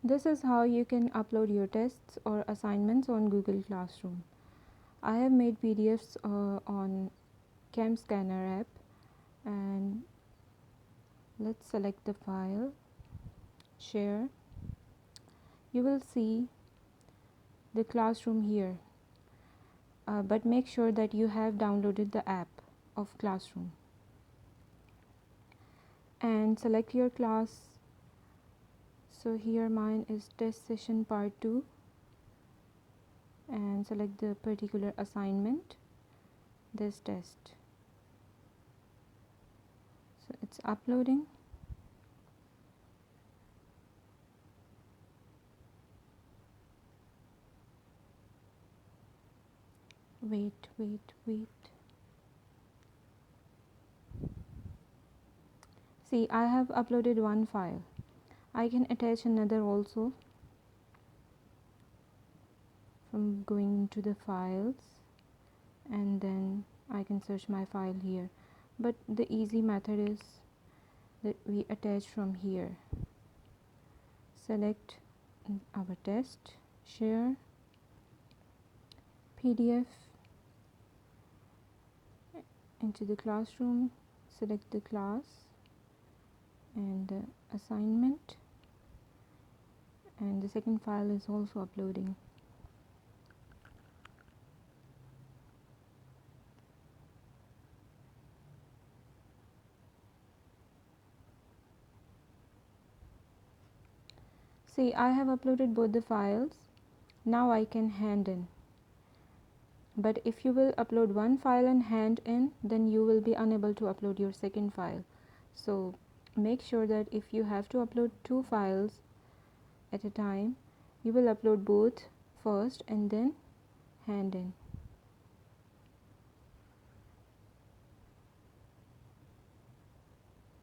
This is how you can upload your tests or assignments on Google Classroom. I have made PDFs on Cam Scanner app, and let's select the file, share. You will see the classroom here, but make sure that you have downloaded the app of Classroom and select your class. So here mine is test session part 2, and select the particular assignment, this test. So it's uploading. Wait. See, I have uploaded one file. I can attach another also from going to the files, and then I can search my file here. But the easy method is that we attach from here. Select our test, share, PDF into the classroom, select the class and the assignment, and the second file is also uploading. See, I have uploaded both the files. Now I can hand in. But if you will upload one file and hand in, then you will be unable to upload your second file. So make sure that if you have to upload two files at a time, you will upload both first and then hand in.